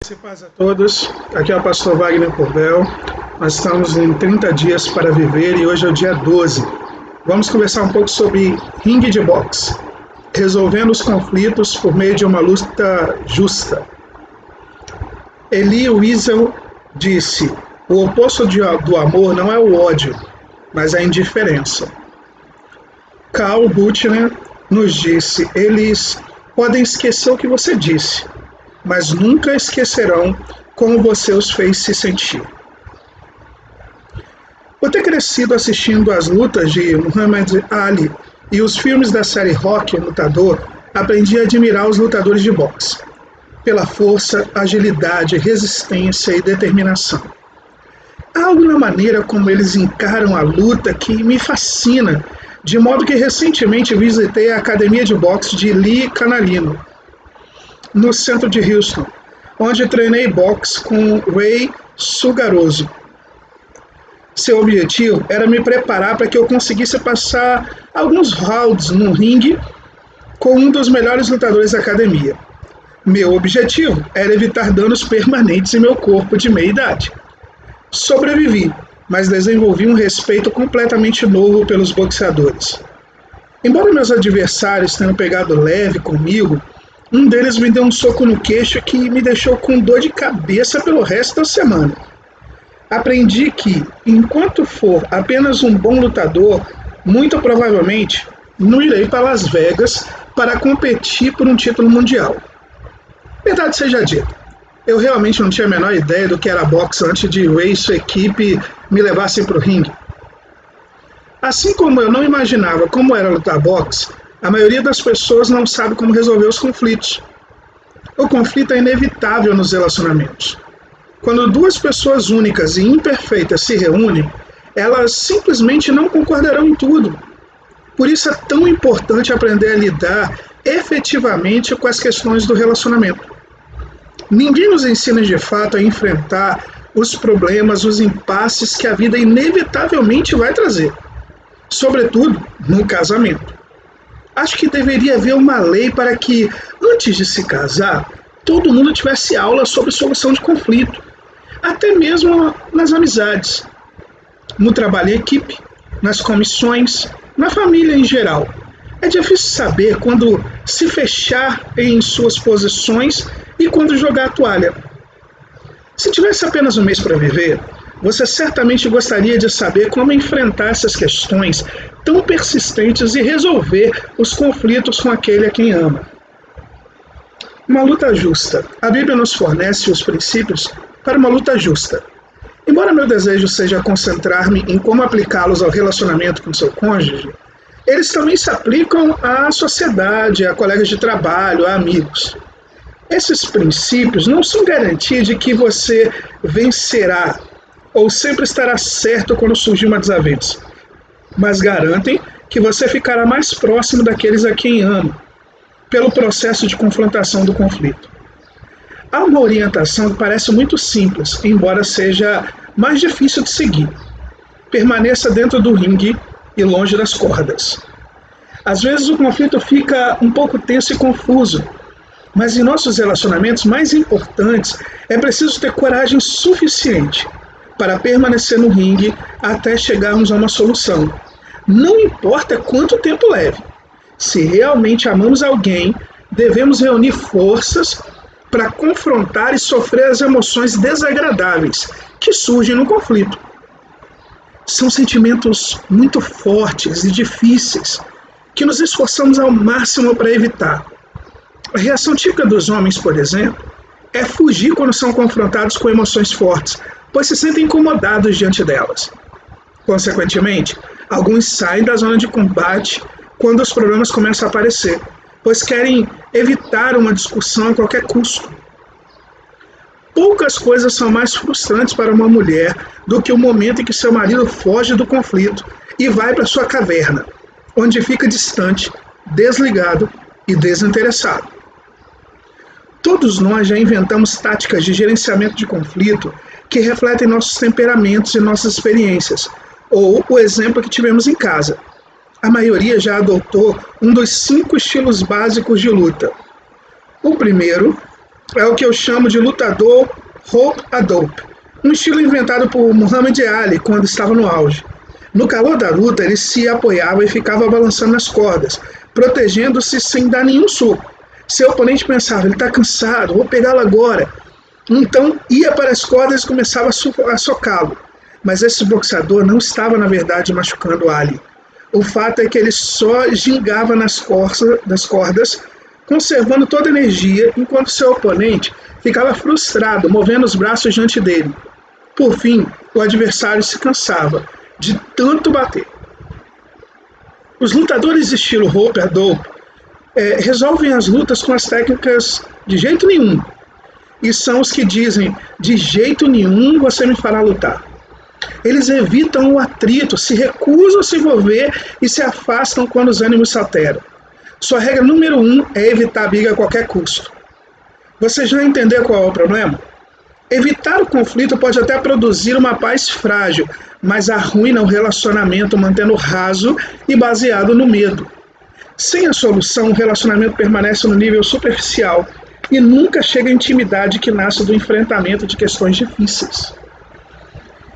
Graça e paz a todos, aqui é o pastor Wagner Corbel. Nós estamos em 30 dias para viver e hoje é o dia 12. Vamos conversar um pouco sobre ringue de boxe, resolvendo os conflitos por meio de uma luta justa. Elie Wiesel disse: o oposto do amor não é o ódio, mas a indiferença. Carl Butcher nos disse: eles podem esquecer o que você disse, mas nunca esquecerão como você os fez se sentir. Por ter crescido assistindo às lutas de Muhammad Ali e os filmes da série Rocky, Lutador, aprendi a admirar os lutadores de boxe, pela força, agilidade, resistência e determinação. Há algo na maneira como eles encaram a luta que me fascina, de modo que recentemente visitei a academia de boxe de Lee Canalino, no centro de Houston, onde treinei boxe com Ray Sugaroso. Seu objetivo era me preparar para que eu conseguisse passar alguns rounds no ringue com um dos melhores lutadores da academia. Meu objetivo era evitar danos permanentes em meu corpo de meia-idade. Sobrevivi, mas desenvolvi um respeito completamente novo pelos boxeadores. Embora meus adversários tenham pegado leve comigo, um deles me deu um soco no queixo que me deixou com dor de cabeça pelo resto da semana. Aprendi que, enquanto for apenas um bom lutador, muito provavelmente não irei para Las Vegas para competir por um título mundial. Verdade seja dita, eu realmente não tinha a menor ideia do que era boxe antes de Ray e sua equipe me levassem para o ringue. Assim como eu não imaginava como era lutar boxe, a maioria das pessoas não sabe como resolver os conflitos. O conflito é inevitável nos relacionamentos. Quando duas pessoas únicas e imperfeitas se reúnem, elas simplesmente não concordarão em tudo. Por isso é tão importante aprender a lidar efetivamente com as questões do relacionamento. Ninguém nos ensina de fato a enfrentar os problemas, os impasses que a vida inevitavelmente vai trazer, sobretudo no casamento. Acho que deveria haver uma lei para que, antes de se casar, todo mundo tivesse aula sobre solução de conflito, até mesmo nas amizades, no trabalho em equipe, nas comissões, na família em geral. É difícil saber quando se fechar em suas posições e quando jogar a toalha. Se tivesse apenas um mês para viver, você certamente gostaria de saber como enfrentar essas questões tão persistentes e resolver os conflitos com aquele a quem ama. Uma luta justa. A Bíblia nos fornece os princípios para uma luta justa. Embora meu desejo seja concentrar-me em como aplicá-los ao relacionamento com seu cônjuge, eles também se aplicam à sociedade, a colegas de trabalho, a amigos. Esses princípios não são garantia de que você vencerá ou sempre estará certo quando surgir uma desavença, mas garantem que você ficará mais próximo daqueles a quem ama, pelo processo de confrontação do conflito. Há uma orientação que parece muito simples, embora seja mais difícil de seguir. Permaneça dentro do ringue e longe das cordas. Às vezes o conflito fica um pouco tenso e confuso, mas em nossos relacionamentos mais importantes é preciso ter coragem suficiente para permanecer no ringue até chegarmos a uma solução. Não importa quanto tempo leve. Se realmente amamos alguém, devemos reunir forças para confrontar e sofrer as emoções desagradáveis que surgem no conflito. São sentimentos muito fortes e difíceis que nos esforçamos ao máximo para evitar. A reação típica dos homens, por exemplo, é fugir quando são confrontados com emoções fortes, pois se sentem incomodados diante delas. Consequentemente, alguns saem da zona de combate quando os problemas começam a aparecer, pois querem evitar uma discussão a qualquer custo. Poucas coisas são mais frustrantes para uma mulher do que o momento em que seu marido foge do conflito e vai para sua caverna, onde fica distante, desligado e desinteressado. Todos nós já inventamos táticas de gerenciamento de conflito que refletem nossos temperamentos e nossas experiências, ou o exemplo que tivemos em casa. A maioria já adotou um dos 5 estilos básicos de luta. O primeiro é o que eu chamo de lutador rope-a-dope, um estilo inventado por Muhammad Ali quando estava no auge. No calor da luta, ele se apoiava e ficava balançando nas cordas, protegendo-se sem dar nenhum soco. Seu oponente pensava, ele está cansado, vou pegá-lo agora. Então ia para as cordas e começava a socá-lo. Mas esse boxeador não estava, na verdade, machucando Ali. O fato é que ele só gingava nas cordas, conservando toda a energia, enquanto seu oponente ficava frustrado, movendo os braços diante dele. Por fim, o adversário se cansava de tanto bater. Os lutadores de estilo rope-a-dope resolvem as lutas com as técnicas de jeito nenhum. E são os que dizem, de jeito nenhum você me fará lutar. Eles evitam o atrito, se recusam a se envolver e se afastam quando os ânimos se alteram. Sua regra número 1 é evitar a briga a qualquer custo. Você já entendeu qual é o problema? Evitar o conflito pode até produzir uma paz frágil, mas arruína o relacionamento mantendo raso e baseado no medo. Sem a solução, o relacionamento permanece no nível superficial e nunca chega à intimidade que nasce do enfrentamento de questões difíceis.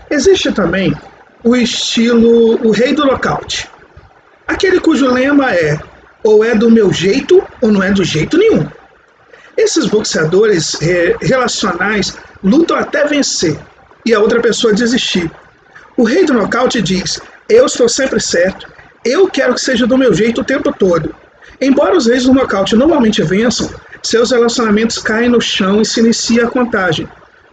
Existe também o estilo o rei do nocaute, aquele cujo lema é ou é do meu jeito ou não é do jeito nenhum. Esses boxeadores relacionais lutam até vencer e a outra pessoa desistir. O rei do nocaute diz, eu estou sempre certo, eu quero que seja do meu jeito o tempo todo. Embora os reis do nocaute normalmente vençam, seus relacionamentos caem no chão e se inicia a contagem,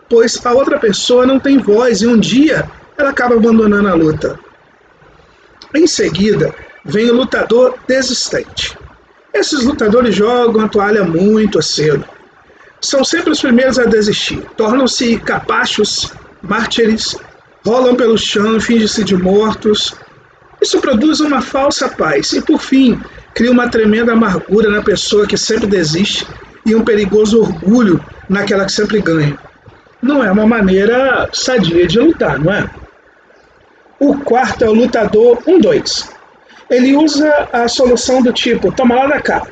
pois a outra pessoa não tem voz e um dia ela acaba abandonando a luta. Em seguida, vem o lutador desistente. Esses lutadores jogam a toalha muito cedo. São sempre os primeiros a desistir. Tornam-se capachos, mártires, rolam pelo chão e fingem-se de mortos. Isso produz uma falsa paz e, por fim, cria uma tremenda amargura na pessoa que sempre desiste e um perigoso orgulho naquela que sempre ganha. Não é uma maneira sadia de lutar, não é? O quarto é o lutador 1-2. Ele usa a solução do tipo, toma lá da cá,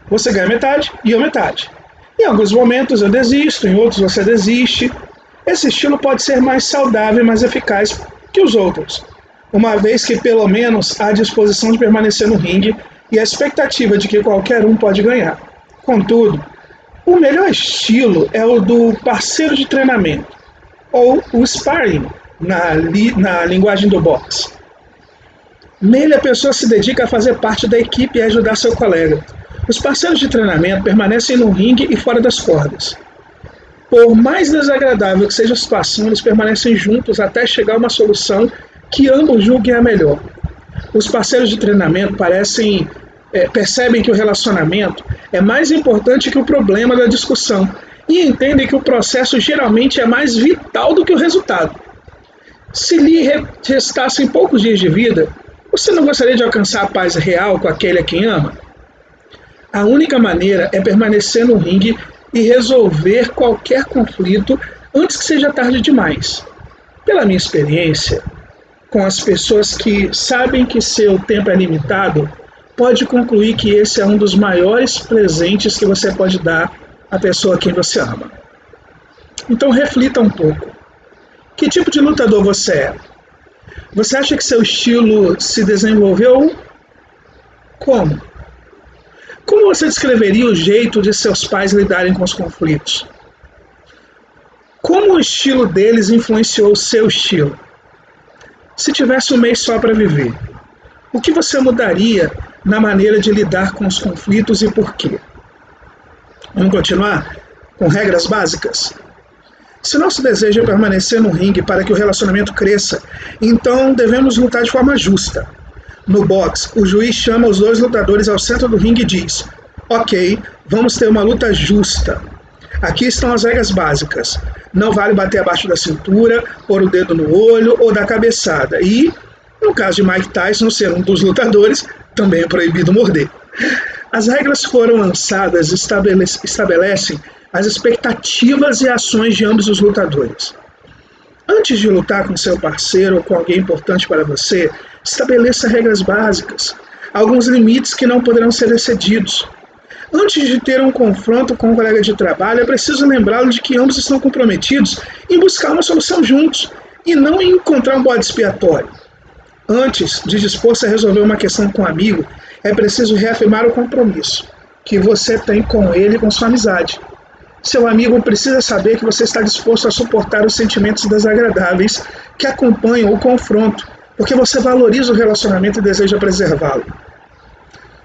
você ganha metade e eu metade. Em alguns momentos eu desisto, em outros você desiste. Esse estilo pode ser mais saudável e mais eficaz que os outros, uma vez que pelo menos há a disposição de permanecer no ringue e a expectativa de que qualquer um pode ganhar. Contudo, o melhor estilo é o do parceiro de treinamento, ou o sparring, na linguagem do boxe. Nele, a pessoa se dedica a fazer parte da equipe e a ajudar seu colega. Os parceiros de treinamento permanecem no ringue e fora das cordas. Por mais desagradável que seja a situação, eles permanecem juntos até chegar a uma solução que ambos julguem a melhor. Os parceiros de treinamento percebem que o relacionamento é mais importante que o problema da discussão e entendem que o processo geralmente é mais vital do que o resultado. Se lhe restassem poucos dias de vida, você não gostaria de alcançar a paz real com aquele a quem ama? A única maneira é permanecer no ringue e resolver qualquer conflito antes que seja tarde demais. Pela minha experiência, com as pessoas que sabem que seu tempo é limitado, pode concluir que esse é um dos maiores presentes que você pode dar à pessoa a quem você ama. Então reflita um pouco. Que tipo de lutador você é? Você acha que seu estilo se desenvolveu? Como? Como você descreveria o jeito de seus pais lidarem com os conflitos? Como o estilo deles influenciou o seu estilo? Se tivesse um mês só para viver, o que você mudaria na maneira de lidar com os conflitos e por quê? Vamos continuar com regras básicas? Se nosso desejo é permanecer no ringue para que o relacionamento cresça, então devemos lutar de forma justa. No boxe, o juiz chama os dois lutadores ao centro do ringue e diz: ok, vamos ter uma luta justa. Aqui estão as regras básicas. Não vale bater abaixo da cintura, pôr o dedo no olho ou dar cabeçada. E, no caso de Mike Tyson ser um dos lutadores, também é proibido morder. As regras foram lançadas e estabelecem as expectativas e ações de ambos os lutadores. Antes de lutar com seu parceiro ou com alguém importante para você, estabeleça regras básicas, alguns limites que não poderão ser excedidos. Antes de ter um confronto com um colega de trabalho, é preciso lembrá-lo de que ambos estão comprometidos em buscar uma solução juntos e não em encontrar um bode expiatório. Antes de dispor-se a resolver uma questão com um amigo, é preciso reafirmar o compromisso que você tem com ele e com sua amizade. Seu amigo precisa saber que você está disposto a suportar os sentimentos desagradáveis que acompanham o confronto, porque você valoriza o relacionamento e deseja preservá-lo.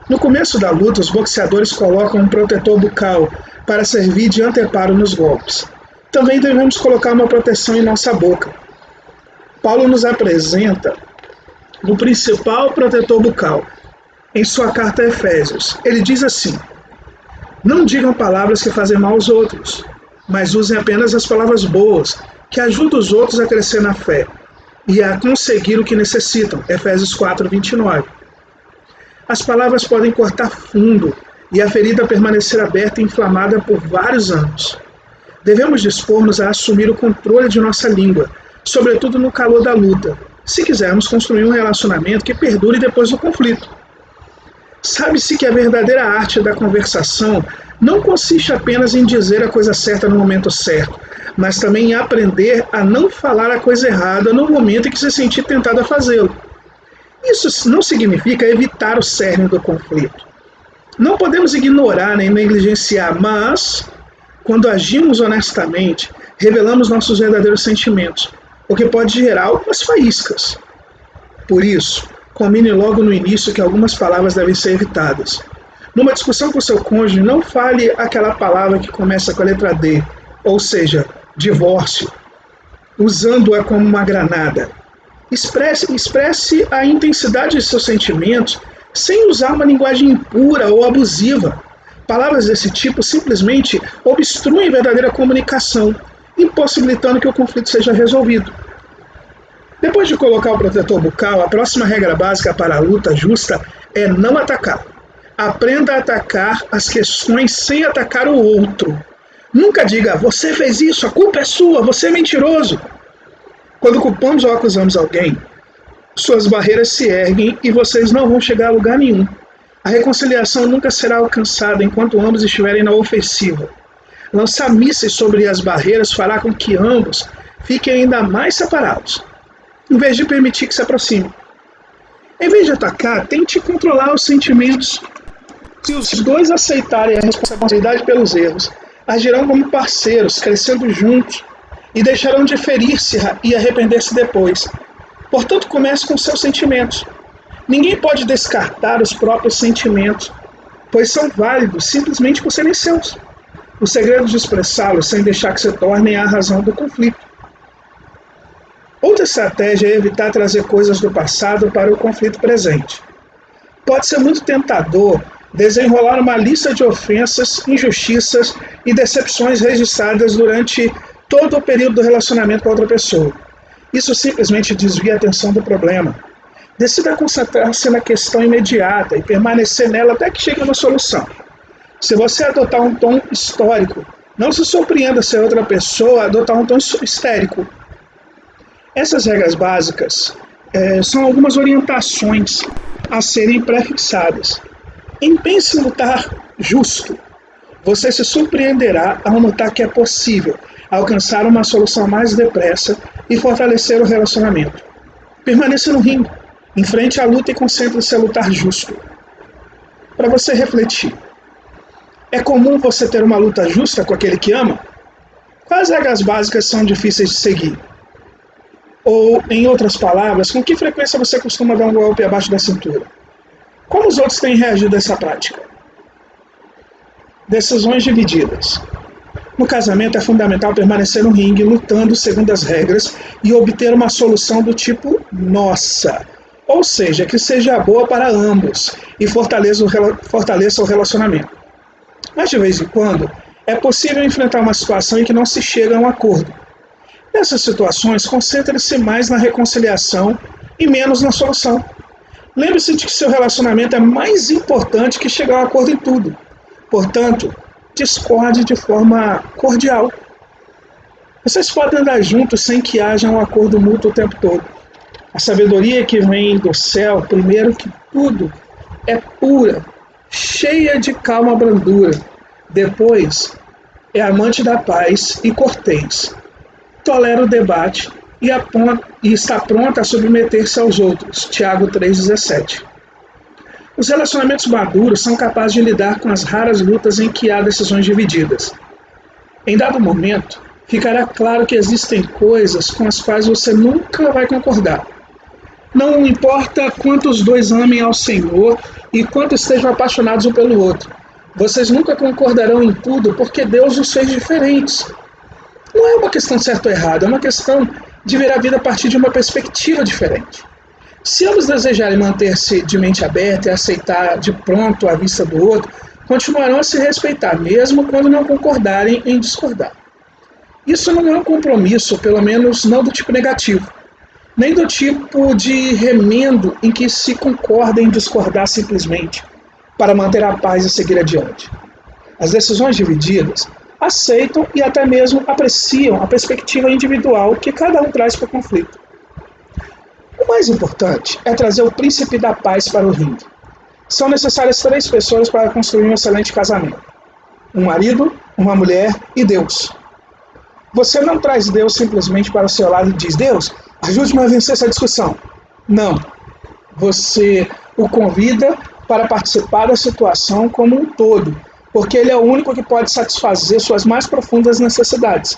No começo da luta, os boxeadores colocam um protetor bucal para servir de anteparo nos golpes. Também devemos colocar uma proteção em nossa boca. Paulo nos apresenta o principal protetor bucal em sua carta a Efésios. Ele diz assim: não digam palavras que fazem mal aos outros, mas usem apenas as palavras boas, que ajudam os outros a crescer na fé e a conseguir o que necessitam. Efésios 4:29. As palavras podem cortar fundo e a ferida permanecer aberta e inflamada por vários anos. Devemos dispor-nos a assumir o controle de nossa língua, sobretudo no calor da luta, se quisermos construir um relacionamento que perdure depois do conflito. Sabe-se que a verdadeira arte da conversação não consiste apenas em dizer a coisa certa no momento certo, mas também em aprender a não falar a coisa errada no momento em que se sentir tentado a fazê-lo. Isso não significa evitar o cerne do conflito. Não podemos ignorar nem negligenciar, mas, quando agimos honestamente, revelamos nossos verdadeiros sentimentos, o que pode gerar algumas faíscas. Por isso, combine logo no início que algumas palavras devem ser evitadas. Numa discussão com seu cônjuge, não fale aquela palavra que começa com a letra D, ou seja, divórcio, usando-a como uma granada. Expresse a intensidade de seus sentimentos sem usar uma linguagem impura ou abusiva. Palavras desse tipo simplesmente obstruem a verdadeira comunicação, impossibilitando que o conflito seja resolvido. Depois de colocar o protetor bucal, a próxima regra básica para a luta justa é não atacar. Aprenda a atacar as questões sem atacar o outro. Nunca diga, você fez isso, a culpa é sua, você é mentiroso. Quando culpamos ou acusamos alguém, suas barreiras se erguem e vocês não vão chegar a lugar nenhum. A reconciliação nunca será alcançada enquanto ambos estiverem na ofensiva. Lançar mísseis sobre as barreiras fará com que ambos fiquem ainda mais separados, em vez de permitir que se aproximem. Em vez de atacar, tente controlar os sentimentos. Se os dois aceitarem a responsabilidade pelos erros, agirão como parceiros, crescendo juntos, e deixarão de ferir-se e arrepender-se depois. Portanto, comece com seus sentimentos. Ninguém pode descartar os próprios sentimentos, pois são válidos simplesmente por serem seus. O segredo de expressá-los sem deixar que se tornem a razão do conflito. Outra estratégia é evitar trazer coisas do passado para o conflito presente. Pode ser muito tentador desenrolar uma lista de ofensas, injustiças e decepções registradas durante todo o período do relacionamento com a outra pessoa. Isso simplesmente desvia a atenção do problema. Decida concentrar-se na questão imediata e permanecer nela até que chegue a uma solução. Se você adotar um tom histórico, não se surpreenda se a outra pessoa adotar um tom histérico. Essas regras básicas são algumas orientações a serem prefixadas. Empenhe-se em lutar justo. Você se surpreenderá ao notar que é possível alcançar uma solução mais depressa e fortalecer o relacionamento. Permaneça no ringue, enfrente a luta e concentre-se a lutar justo. Para você refletir, é comum você ter uma luta justa com aquele que ama? Quais regras básicas são difíceis de seguir? Ou, em outras palavras, com que frequência você costuma dar um golpe abaixo da cintura? Como os outros têm reagido a essa prática? Decisões divididas. No casamento é fundamental permanecer no ringue, lutando segundo as regras e obter uma solução do tipo nossa, ou seja, que seja boa para ambos e fortaleça o relacionamento. Mas de vez em quando, é possível enfrentar uma situação em que não se chega a um acordo. Nessas situações, concentre-se mais na reconciliação e menos na solução. Lembre-se de que seu relacionamento é mais importante que chegar a um acordo em tudo. Portanto, discorde de forma cordial. Vocês podem andar juntos sem que haja um acordo mútuo o tempo todo. A sabedoria que vem do céu, primeiro que tudo, é pura, cheia de calma brandura. Depois, é amante da paz e cortês. Tolera o debate e está pronta a submeter-se aos outros. Tiago 3,17. Os relacionamentos maduros são capazes de lidar com as raras lutas em que há decisões divididas. Em dado momento, ficará claro que existem coisas com as quais você nunca vai concordar. Não importa quanto os dois amem ao Senhor e quanto estejam apaixonados um pelo outro. Vocês nunca concordarão em tudo porque Deus os fez diferentes. Não é uma questão de certo ou errado, é uma questão de ver a vida a partir de uma perspectiva diferente. Se ambos desejarem manter-se de mente aberta e aceitar de pronto a vista do outro, continuarão a se respeitar, mesmo quando não concordarem em discordar. Isso não é um compromisso, pelo menos não do tipo negativo, nem do tipo de remendo em que se concorda em discordar simplesmente para manter a paz e seguir adiante. As decisões divididas aceitam e até mesmo apreciam a perspectiva individual que cada um traz para o conflito. O mais importante é trazer o príncipe da paz para o ringue. São necessárias 3 pessoas para construir um excelente casamento: um marido, uma mulher e Deus. Você não traz Deus simplesmente para o seu lado e diz: Deus, ajude-me a vencer essa discussão. Não. Você o convida para participar da situação como um todo, porque ele é o único que pode satisfazer suas mais profundas necessidades.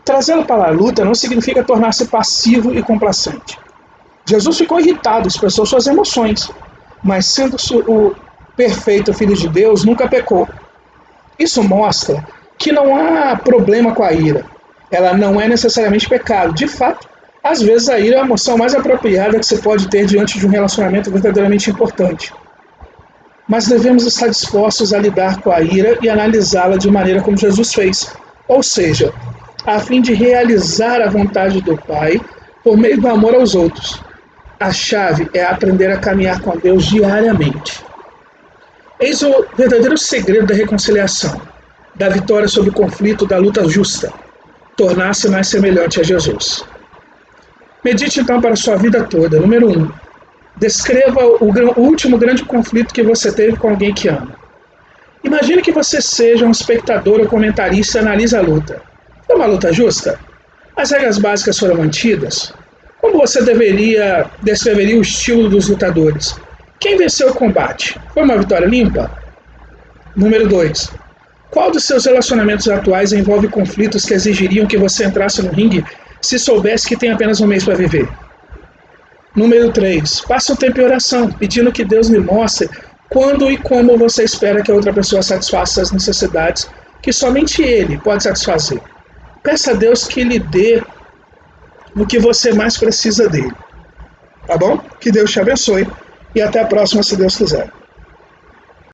Trazê-lo para a luta não significa tornar-se passivo e complacente. Jesus ficou irritado, expressou suas emoções, mas sendo o perfeito Filho de Deus, nunca pecou. Isso mostra que não há problema com a ira. Ela não é necessariamente pecado. De fato, às vezes a ira é a emoção mais apropriada que se pode ter diante de um relacionamento verdadeiramente importante. Mas devemos estar dispostos a lidar com a ira e analisá-la de maneira como Jesus fez, ou seja, a fim de realizar a vontade do Pai por meio do amor aos outros. A chave é aprender a caminhar com Deus diariamente. Eis o verdadeiro segredo da reconciliação, da vitória sobre o conflito, da luta justa: tornar-se mais semelhante a Jesus. Medite então para a sua vida toda. Número 1. Descreva o último grande conflito que você teve com alguém que ama. Imagine que você seja um espectador ou comentarista e analise a luta. Foi uma luta justa? As regras básicas foram mantidas? Como você descreveria o estilo dos lutadores? Quem venceu o combate? Foi uma vitória limpa? Número 2. Qual dos seus relacionamentos atuais envolve conflitos que exigiriam que você entrasse no ringue se soubesse que tem apenas um mês para viver? Número 3. Passe um tempo em oração, pedindo que Deus lhe mostre quando e como você espera que a outra pessoa satisfaça as necessidades que somente Ele pode satisfazer. Peça a Deus que lhe dê o que você mais precisa dele. Tá bom? Que Deus te abençoe e até a próxima, se Deus quiser.